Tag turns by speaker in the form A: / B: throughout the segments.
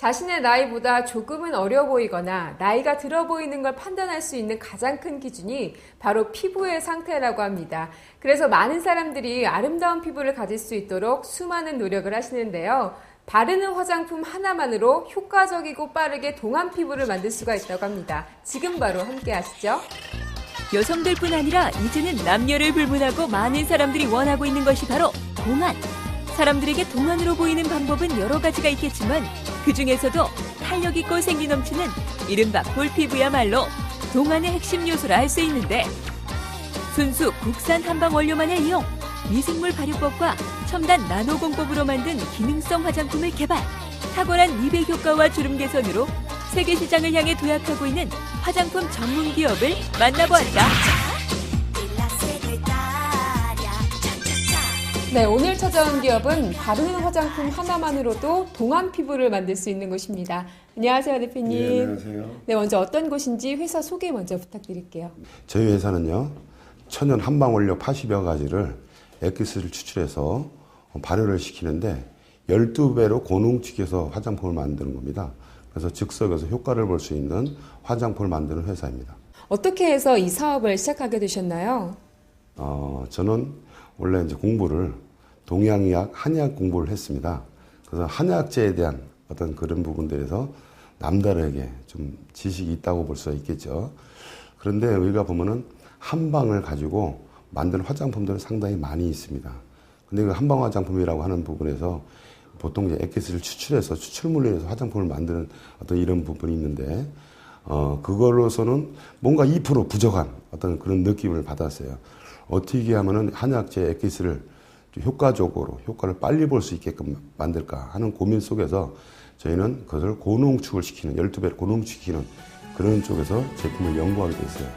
A: 자신의 나이보다 조금은 어려 보이거나 나이가 들어 보이는 걸 판단할 수 있는 가장 큰 기준이 바로 피부의 상태라고 합니다. 그래서 많은 사람들이 아름다운 피부를 가질 수 있도록 수많은 노력을 하시는데요. 바르는 화장품 하나만으로 효과적이고 빠르게 동안 피부를 만들 수가 있다고 합니다. 지금 바로 함께 하시죠.
B: 여성들뿐 아니라 이제는 남녀를 불문하고 많은 사람들이 원하고 있는 것이 바로 동안. 사람들에게 동안으로 보이는 방법은 여러 가지가 있겠지만 그 중에서도 탄력 있고 생기 넘치는 이른바 꿀피부야말로 동안의 핵심 요소라 할 수 있는데, 순수 국산 한방 원료만을 이용 미생물 발효법과 첨단 나노 공법으로 만든 기능성 화장품을 개발, 탁월한 미백 효과와 주름 개선으로 세계 시장을 향해 도약하고 있는 화장품 전문 기업을 만나보았다.
A: 네, 오늘 찾아온 기업은 바르는 화장품 하나만으로도 동안 피부를 만들 수 있는 곳입니다. 안녕하세요, 대표님.
C: 네, 안녕하세요.
A: 네, 먼저 어떤 곳인지 회사 소개 먼저 부탁드릴게요.
C: 저희 회사는요, 천연 한방 원료 80여 가지를 엑기스를 추출해서 발효를 시키는데 12배로 고농축해서 화장품을 만드는 겁니다. 그래서 즉석에서 효과를 볼 수 있는 화장품을 만드는 회사입니다.
A: 어떻게 해서 이 사업을 시작하게 되셨나요?
C: 저는 원래 이제 공부를 동양의학, 한의학 공부를 했습니다. 그래서 한의학제에 대한 어떤 그런 부분들에서 남다르게 좀 지식이 있다고 볼 수가 있겠죠. 그런데 우리가 보면은 한방을 가지고 만든 화장품들은 상당히 많이 있습니다. 근데 그 한방 화장품이라고 하는 부분에서 보통 이제 엑기스를 추출해서 추출물로 해서 화장품을 만드는 어떤 이런 부분이 있는데, 그걸로서는 뭔가 2% 부족한 어떤 그런 느낌을 받았어요. 어떻게 하면은 한약재 엑기스를 효과적으로 효과를 빨리 볼 수 있게끔 만들까 하는 고민 속에서 저희는 그것을 고농축을 시키는, 12배 고농축시키는 그런 쪽에서 제품을 연구하게 됐어요.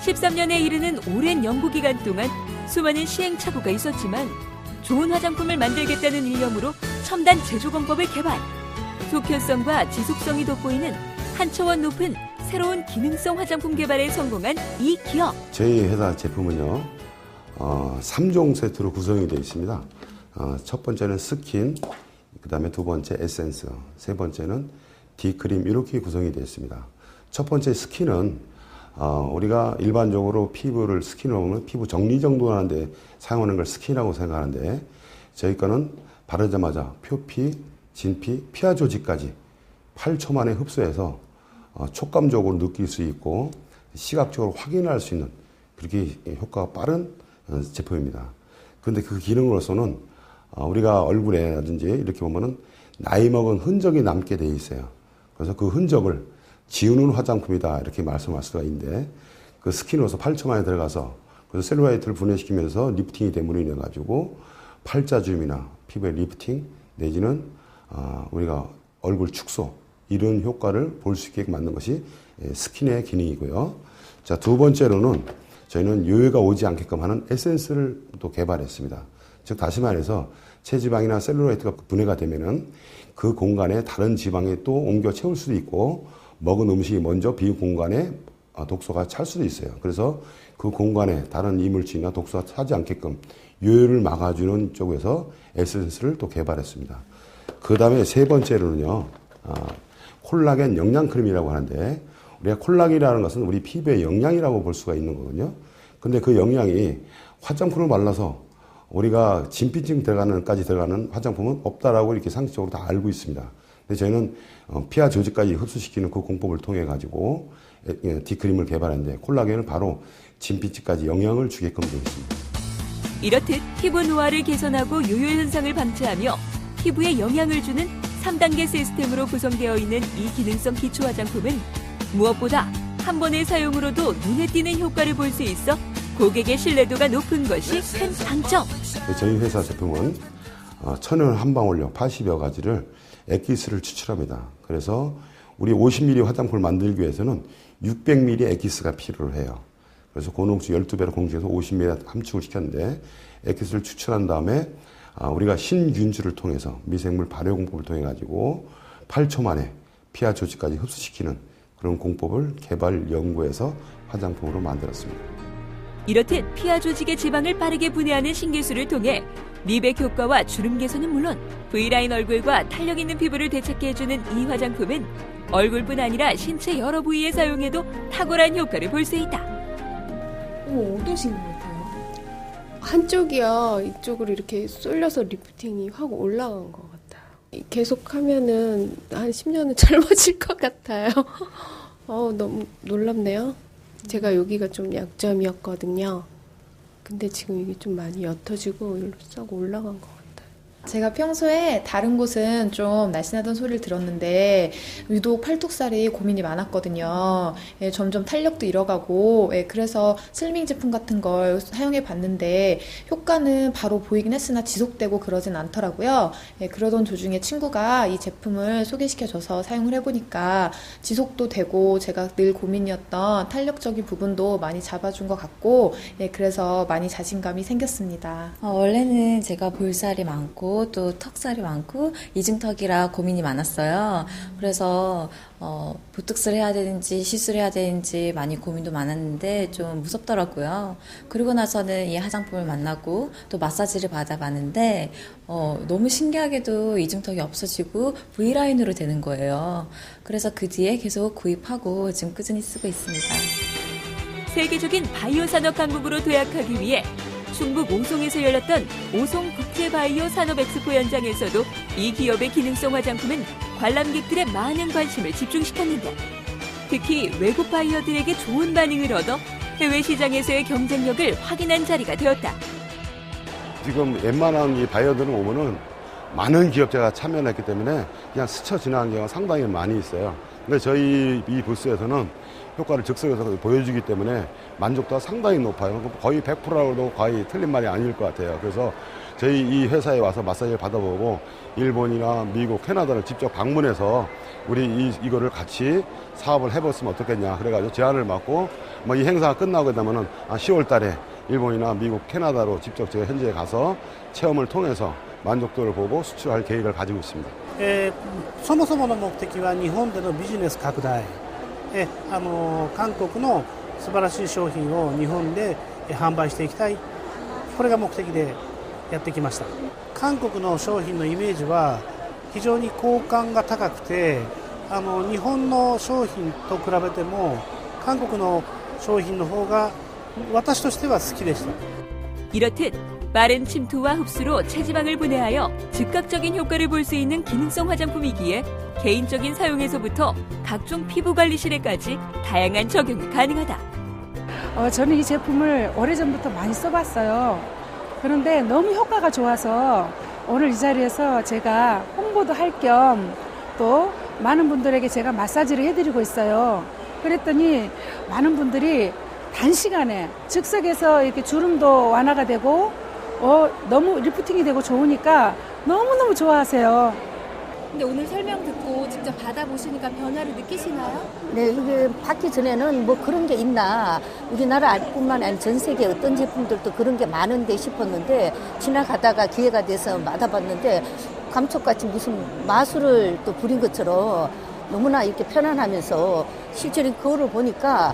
B: 13년에 이르는 오랜 연구 기간 동안 수많은 시행착오가 있었지만 좋은 화장품을 만들겠다는 일념으로 첨단 제조 공법을 개발, 속효성과 지속성이 돋보이는 한 차원 높은 새로운 기능성 화장품 개발에 성공한 이 기업.
C: 저희 회사 제품은요, 3종 세트로 구성이 되어 있습니다. 첫 번째는 스킨, 그 다음에 두 번째 에센스, 세 번째는 D크림, 이렇게 구성이 되어 있습니다. 첫 번째 스킨은 우리가 일반적으로 피부를 스킨으로 보면 피부 정리정돈하는데 사용하는 걸 스킨이라고 생각하는데, 저희 거는 바르자마자 표피, 진피, 피하 조직까지 8초 만에 흡수해서 촉감적으로 느낄 수 있고 시각적으로 확인할 수 있는, 그렇게 효과가 빠른 제품입니다. 그런데 그 기능으로서는 우리가 얼굴에라든지 이렇게 보면은 나이 먹은 흔적이 남게 돼 있어요. 그래서 그 흔적을 지우는 화장품이다, 이렇게 말씀할 수가 있는데, 그 스킨으로서 8초 만에 들어가서 그래서 셀룰라이트를 분해시키면서 리프팅이 됨으로 인해 가지고 팔자주름이나 피부의 리프팅 내지는 우리가 얼굴 축소, 이런 효과를 볼 수 있게 만든 것이 스킨의 기능이고요. 자, 두 번째로는 저희는 요요가 오지 않게끔 하는 에센스를 또 개발했습니다. 즉 다시 말해서 체지방이나 셀룰라이트가 분해가 되면은 그 공간에 다른 지방이 또 옮겨 채울 수도 있고, 먹은 음식이 먼저 비 공간에 독소가 찰 수도 있어요. 그래서 그 공간에 다른 이물질이나 독소가 차지 않게끔 요요를 막아주는 쪽에서 에센스를 또 개발했습니다. 그 다음에 세 번째로는요, 콜라겐 영양크림이라고 하는데, 우리가 콜라겐이라는 것은 우리 피부의 영양이라고 볼 수가 있는 거거든요. 근데 그 영양이 화장품을 발라서 우리가 진피층까지 들어가는 화장품은 없다라고 이렇게 상식적으로 다 알고 있습니다. 근데 저희는 피하 조직까지 흡수시키는 그 공법을 통해 가지고 D크림을 개발했는데, 콜라겐을 바로 진피층까지 영향을 주게끔 되어 있습니다.
B: 이렇듯 피부 노화를 개선하고 요요 현상을 방지하며 피부에 영향을 주는 3단계 시스템으로 구성되어 있는 이 기능성 기초 화장품은 무엇보다 한 번의 사용으로도 눈에 띄는 효과를 볼 수 있어 고객의 신뢰도가 높은 것이 큰 장점.
C: 저희 회사 제품은 천연 한방 원료 80여 가지를 엑기스를 추출합니다. 그래서 우리 50ml 화장품을 만들기 위해서는 600ml 엑기스가 필요로 해요. 그래서 고농축 12배로 공식해서 50ml 함축을 시켰는데, 엑기스를 추출한 다음에 우리가 신균주를 통해서 미생물 발효 공법을 통해 가지고 8초 만에 피하 조직까지 흡수시키는 그런 공법을 개발 연구해서 화장품으로 만들었습니다.
B: 이렇듯 피하 조직의 지방을 빠르게 분해하는 신기술을 통해 미백 효과와 주름 개선은 물론 V라인 얼굴과 탄력 있는 피부를 되찾게 해주는 이 화장품은 얼굴뿐 아니라 신체 여러 부위에 사용해도 탁월한 효과를 볼 수 있다.
A: 어떠신 것 같아요?
D: 한쪽이요. 이쪽으로 이렇게 쏠려서 리프팅이 확 올라간 것 같아요. 계속 하면은 한 10년은 젊어질 것 같아요. 너무 놀랍네요. 제가 여기가 좀 약점이었거든요. 근데 지금 이게 좀 많이 옅어지고 일로 싹 올라간 것 같아요.
E: 제가 평소에 다른 곳은 좀 날씬하던 소리를 들었는데 유독 팔뚝살이 고민이 많았거든요. 예, 점점 탄력도 잃어가고 그래서 슬밍 제품 같은 걸 사용해 봤는데 효과는 바로 보이긴 했으나 지속되고 그러진 않더라고요. 그러던 도중에 친구가 이 제품을 소개시켜줘서 사용을 해보니까 지속도 되고 제가 늘 고민이었던 탄력적인 부분도 많이 잡아준 것 같고 그래서 많이 자신감이 생겼습니다.
F: 원래는 제가 볼살이 많고 또 턱살이 많고 이중턱이라 고민이 많았어요. 그래서 보톡스를 해야 되는지 시술을 해야 되는지 많이 고민도 많았는데 좀 무섭더라고요. 그리고 나서는 이 화장품을 만나고 또 마사지를 받아봤는데 너무 신기하게도 이중턱이 없어지고 V라인으로 되는 거예요. 그래서 그 뒤에 계속 구입하고 지금 꾸준히 쓰고 있습니다.
B: 세계적인 바이오 산업 강국으로 도약하기 위해 충북 오송에서 열렸던 오송 국제바이오 산업 엑스포 현장에서도 이 기업의 기능성 화장품은 관람객들의 많은 관심을 집중시켰는데 특히 외국 바이어들에게 좋은 반응을 얻어 해외 시장에서의 경쟁력을 확인한 자리가 되었다.
C: 지금 웬만한 이 바이어들은 오면은 많은 기업체가 참여를 했기 때문에 그냥 스쳐 지나간 경우가 상당히 많이 있어요. 근데 저희 이 부스에서는 효과를 즉석에서 보여주기 때문에 만족도가 상당히 높아요. 거의 100%라고도 거의 틀린 말이 아닐 것 같아요. 그래서 저희 이 회사에 와서 마사지를 받아보고 일본이나 미국, 캐나다를 직접 방문해서 우리 이거를 같이 사업을 해봤으면 어떻겠냐. 그래가지고 제안을 받고 이 행사가 끝나고 나면은 10월 달에 일본이나 미국, 캐나다로 직접 제가 현지에 가서 체험을 통해서 만족도를 보고 수출할 계획을 가지고 있습니다.
G: そもそもの目的は日本でのビジネス拡大、韓国の素晴らしい商品を日本で販売していきたい、これが目的でやってきました。韓国の商品のイメージは非常に好感が高くて、日本の商品と比べても韓国の商品の方が私としては好きでした。
B: 이렇듯 빠른 침투와 흡수로 체지방을 분해하여 즉각적인 효과를 볼 수 있는 기능성 화장품이기에 개인적인 사용에서부터 각종 피부 관리실에까지 다양한 적용이 가능하다.
H: 저는 이 제품을 오래전부터 많이 써봤어요. 그런데 너무 효과가 좋아서 오늘 이 자리에서 제가 홍보도 할 겸 또 많은 분들에게 제가 마사지를 해드리고 있어요. 그랬더니 많은 분들이 단시간에 즉석에서 이렇게 주름도 완화가 되고 너무 리프팅이 되고 좋으니까 너무너무 좋아하세요.
I: 근데 오늘 설명 듣고 직접 받아보시니까 변화를 느끼시나요?
J: 네, 이게 받기 전에는 뭐 그런 게 있나, 우리나라뿐만 아니라 전 세계 어떤 제품들도 그런 게 많은데 싶었는데 지나가다가 기회가 돼서 받아봤는데 감쪽같이 무슨 마술을 또 부린 것처럼 너무나 이렇게 편안하면서 실제로 그거를 보니까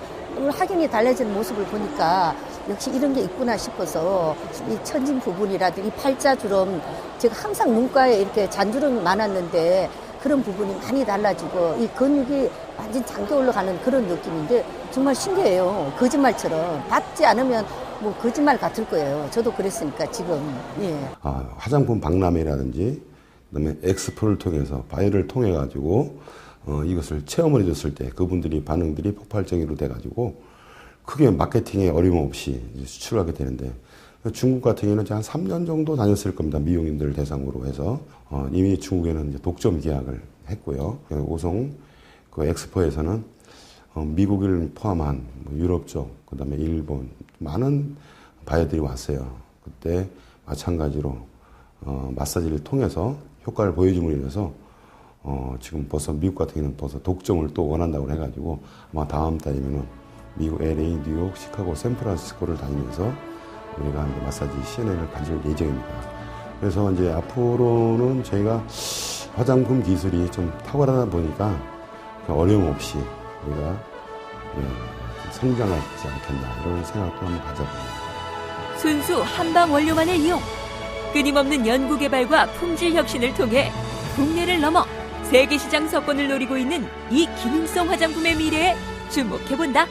J: 확연히 달라지는 모습을 보니까 역시 이런 게 있구나 싶어서 이 천진 부분이라든지 이 팔자주름, 제가 항상 눈가에 이렇게 잔주름이 많았는데 그런 부분이 많이 달라지고 이 근육이 완전 잠겨 올라가는 그런 느낌인데 정말 신기해요. 거짓말처럼. 받지 않으면 뭐 거짓말 같을 거예요. 저도 그랬으니까 지금. 예.
C: 화장품 박람회라든지 그다음에 엑스포를 통해서 바이오를 통해 가지고 이것을 체험을 해줬을 때 그분들이 반응들이 폭발적으로 돼가지고 크게 마케팅에 어려움 없이 수출하게 되는데 중국 같은 경우는 한 3년 정도 다녔을 겁니다. 미용인들 대상으로 해서 이미 중국에는 이제 독점 계약을 했고요. 오송 그 엑스포에서는 미국을 포함한 유럽 쪽, 그다음에 일본 많은 바이어들이 왔어요. 그때 마찬가지로 마사지를 통해서 효과를 보여줌으로 인해서 지금 벌써 미국 같은 경우는 벌써 독점을 또 원한다고 해가지고 아마 다음 달이면은 미국 LA, 뉴욕, 시카고, 샌프란시스코를 다니면서 우리가 이제 마사지 CNN을 가질 예정입니다. 그래서 이제 앞으로는 저희가 화장품 기술이 좀 탁월하다 보니까 어려움 없이 우리가 성장하지 않겠나 이런 생각도 한번 가져봅니다.
B: 순수 한방 원료만을 이용, 끊임없는 연구 개발과 품질 혁신을 통해 국내를 넘어 세계 시장 석권을 노리고 있는 이 기능성 화장품의 미래에 주목해본다.